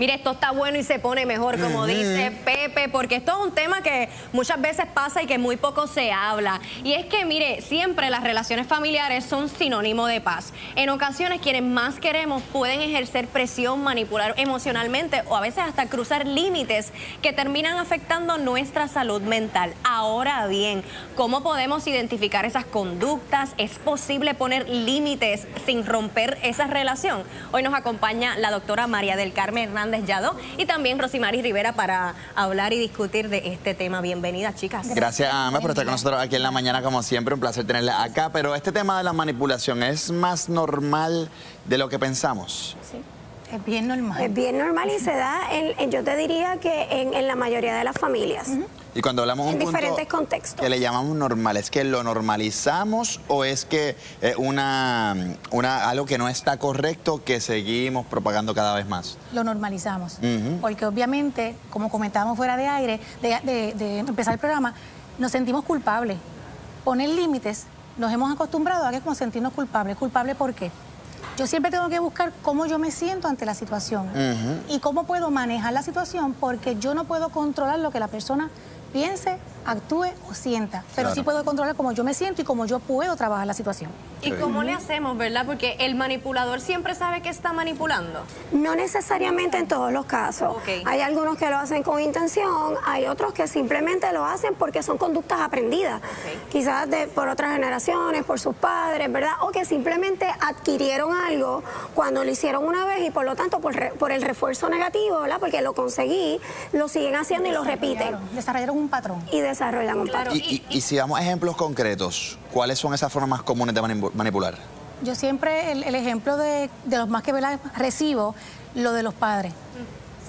Mire, esto está bueno y se pone mejor, como dice Pepe, porque esto es un tema que muchas veces pasa y que muy poco se habla. Y es que, mire, siempre las relaciones familiares son sinónimo de paz. En ocasiones, quienes más queremos pueden ejercer presión, manipular emocionalmente o a veces hasta cruzar límites que terminan afectando nuestra salud mental. Ahora bien, ¿cómo podemos identificar esas conductas? ¿Es posible poner límites sin romper esa relación? Hoy nos acompaña la doctora María del Carmen Hernández Lladó y también Rosimari Rivera para hablar y discutir de este tema. Bienvenidas, chicas. Gracias, Ama, por estar con nosotros aquí en la mañana, como siempre. Un placer tenerla acá. Pero este tema de la manipulación es más normal de lo que pensamos. Sí. Es bien normal. Es bien normal y se da, yo te diría que en la mayoría de las familias. Y cuando hablamos de un punto diferentes contextos. que le llamamos normal, ¿es que lo normalizamos o es que algo que no está correcto que seguimos propagando cada vez más? Lo normalizamos. Porque obviamente, como comentábamos fuera de aire, de empezar el programa, nos sentimos culpables. Poner límites, nos hemos acostumbrado a que como sentirnos culpables. ¿Culpable por qué? Yo siempre tengo que buscar cómo yo me siento ante la situación y cómo puedo manejar la situación, porque yo no puedo controlar lo que la persona piense, actúe o sienta, pero sí puedo controlar cómo yo me siento y cómo yo puedo trabajar la situación. ¿Y cómo le hacemos, verdad? Porque el manipulador siempre sabe que está manipulando. No necesariamente en todos los casos. Hay algunos que lo hacen con intención, hay otros que simplemente lo hacen porque son conductas aprendidas. Quizás por otras generaciones, por sus padres, ¿verdad? O que simplemente adquirieron algo cuando lo hicieron una vez y por lo tanto por el refuerzo negativo, ¿verdad? Porque lo conseguí, lo siguen haciendo y lo repiten. Desarrollaron un patrón. Y desarrollan un patrón. Y si damos ejemplos concretos, ¿cuáles son esas formas más comunes de manipular? Yo siempre, el ejemplo de los más que recibo, lo de los padres.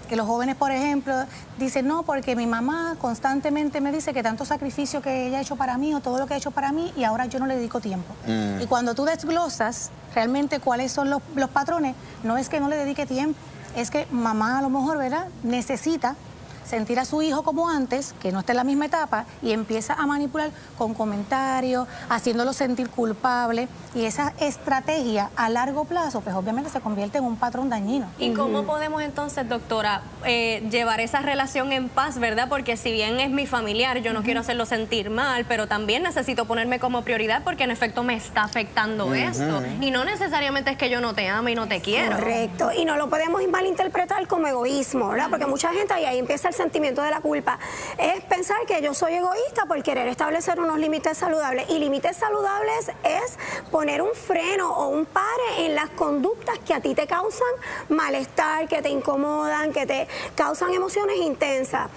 Que los jóvenes, por ejemplo, dicen, no, porque mi mamá constantemente me dice que tanto sacrificio que ella ha hecho para mí o todo lo que ha hecho para mí y ahora yo no le dedico tiempo. Y cuando tú desglosas realmente cuáles son los patrones, no es que no le dedique tiempo, es que mamá a lo mejor, ¿verdad?, necesita sentir a su hijo como antes, que no está en la misma etapa, y empieza a manipular con comentarios, haciéndolo sentir culpable, y esa estrategia a largo plazo, pues obviamente se convierte en un patrón dañino. ¿Y cómo podemos entonces, doctora, llevar esa relación en paz, verdad? Porque si bien es mi familiar, yo no quiero hacerlo sentir mal, pero también necesito ponerme como prioridad porque en efecto me está afectando esto. Y no necesariamente es que yo no te ame y no te quiero. Correcto, y no lo podemos malinterpretar como egoísmo, ¿verdad? Porque mucha gente, y ahí empieza el sentimiento de la culpa, es pensar que yo soy egoísta por querer establecer unos límites saludables, y límites saludables es poner un freno o un pare en las conductas que a ti te causan malestar, que te incomodan, que te causan emociones intensas.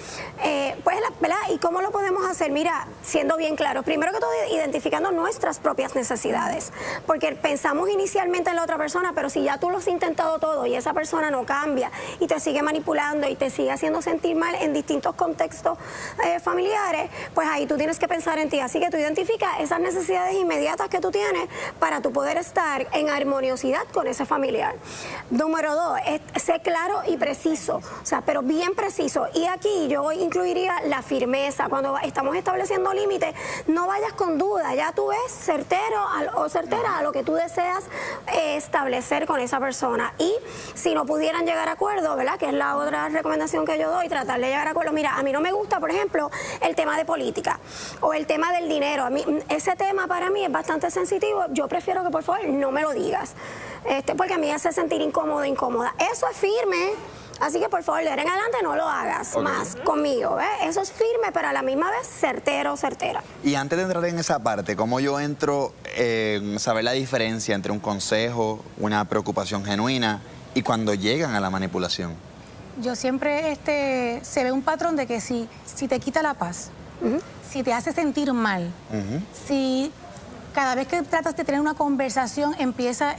¿Verdad? ¿Y cómo lo podemos hacer? Mira, siendo bien claros, primero que todo identificando nuestras propias necesidades, porque pensamos inicialmente en la otra persona, pero si ya tú lo has intentado todo y esa persona no cambia y te sigue manipulando y te sigue haciendo sentir mal en distintos contextos familiares, pues ahí tú tienes que pensar en ti. Así que tú identificas esas necesidades inmediatas que tú tienes para tú poder estar en armoniosidad con ese familiar. Número 2, sé claro y preciso, o sea, pero bien preciso. Y aquí yo incluiría la firmeza. Cuando estamos estableciendo límites, no vayas con duda, ya tú ves certero o certera a lo que tú deseas establecer con esa persona. Y si no pudieran llegar a acuerdo, ¿verdad?, que es la otra recomendación que yo doy, tratar de llegar a acuerdo. Mira, a mí no me gusta, por ejemplo, el tema de política o el tema del dinero. A mí, ese tema para mí es bastante sensitivo. Yo prefiero que por favor no me lo digas, porque a mí me hace sentir incómoda. Eso es firme. Así que por favor, de ahora en adelante no lo hagas más conmigo, ¿eh? Eso es firme, pero a la misma vez certera. Y antes de entrar en esa parte, ¿cómo yo entro en saber la diferencia entre un consejo, una preocupación genuina y cuando llegan a la manipulación? Yo siempre se ve un patrón de que si te quita la paz, si te hace sentir mal, si cada vez que tratas de tener una conversación empieza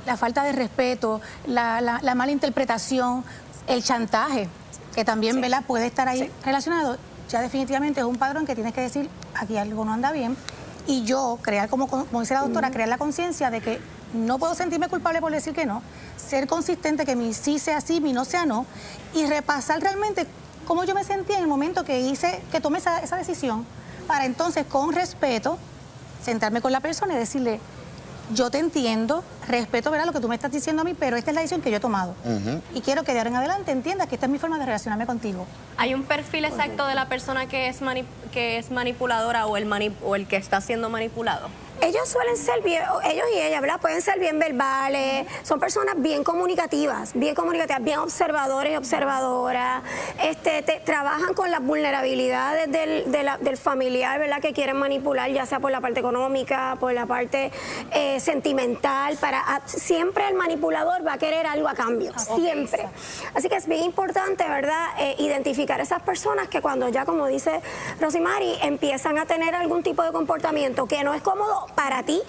la falta de respeto, la mala interpretación, el chantaje, que también ¿verdad?, puede estar ahí relacionado, ya definitivamente es un patrón que tienes que decir, aquí algo no anda bien, y yo crear, como dice la doctora, crear la conciencia de que no puedo sentirme culpable por decir que no, ser consistente, que mi sí sea sí, mi no sea no, y repasar realmente cómo yo me sentí en el momento que tomé esa decisión, para entonces con respeto sentarme con la persona y decirle, yo te entiendo, respeto, ¿verdad?, lo que tú me estás diciendo a mí, pero esta es la decisión que yo he tomado. Y quiero que de ahora en adelante entiendas que esta es mi forma de relacionarme contigo. ¿Hay un perfil exacto de la persona que es manipuladora o el que está siendo manipulado? Ellos suelen ser bien, ellos y ellas, ¿verdad? Pueden ser bien verbales, son personas bien comunicativas, bien observadores y observadoras, trabajan con las vulnerabilidades del familiar, ¿verdad? Que quieren manipular, ya sea por la parte económica, por la parte sentimental, siempre el manipulador va a querer algo a cambio, siempre. Así que es bien importante, ¿verdad? Identificar esas personas que cuando ya, como dice Rosimari, empiezan a tener algún tipo de comportamiento que no es cómodo para ti,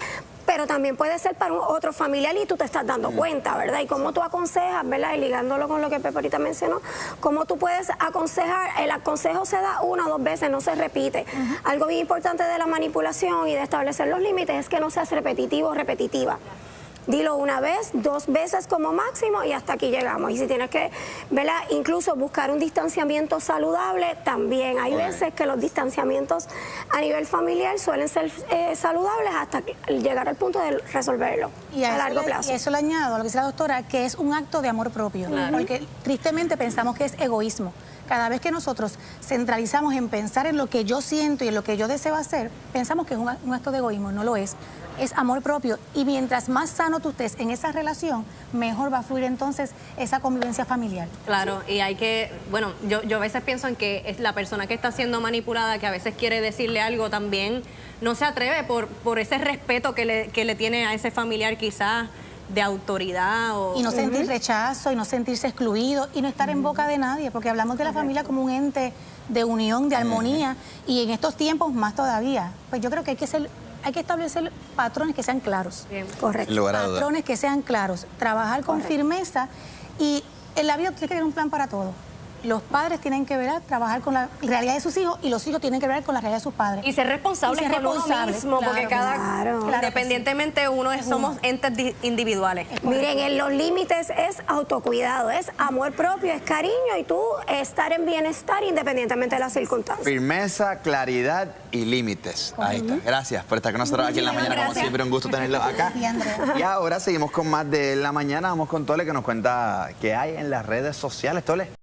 pero también puede ser para un otro familiar y tú te estás dando cuenta, ¿verdad? Y cómo tú aconsejas, ¿verdad? Y ligándolo con lo que Pepe ahorita mencionó, cómo tú puedes aconsejar, el consejo se da 1 o 2 veces, no se repite. Algo bien importante de la manipulación y de establecer los límites es que no seas repetitivo o repetitiva. Dilo 1 vez, 2 veces como máximo y hasta aquí llegamos. Y si tienes que, ¿verdad?, incluso buscar un distanciamiento saludable, también. Hay veces que los distanciamientos a nivel familiar suelen ser saludables hasta llegar al punto de resolverlo a largo plazo. Y eso le añado a lo que dice la doctora, que es un acto de amor propio. Porque tristemente pensamos que es egoísmo. Cada vez que nosotros centralizamos en pensar en lo que yo siento y en lo que yo deseo hacer, pensamos que es un acto de egoísmo. No lo es. Es amor propio. Y mientras más sano tú estés en esa relación, mejor va a fluir entonces esa convivencia familiar. Claro, y hay que, bueno, yo a veces pienso en que es la persona que está siendo manipulada, que a veces quiere decirle algo también, no se atreve por ese respeto que le tiene a ese familiar quizás de autoridad. Y no sentir rechazo, y no sentirse excluido, y no estar en boca de nadie, porque hablamos de la familia como un ente de unión, de armonía, y en estos tiempos más todavía. Pues yo creo que hay que establecer patrones que sean claros. Bien. Correcto. Patrones que sean claros, trabajar con firmeza, y en la vida tiene que haber un plan para todo. Los padres tienen que trabajar con la realidad de sus hijos y los hijos tienen que ver con la realidad de sus padres. Y ser responsables con uno mismo, porque independientemente somos entes individuales. Miren, los límites es autocuidado, es amor propio, es cariño y tú estar en bienestar independientemente de las circunstancias. Firmeza, claridad y límites. Ahí está. Gracias por estar con nosotros aquí en la mañana, como siempre, un gusto tenerlo acá. Y ahora seguimos con más de La Mañana. Vamos con Tole, que nos cuenta qué hay en las redes sociales. Tole.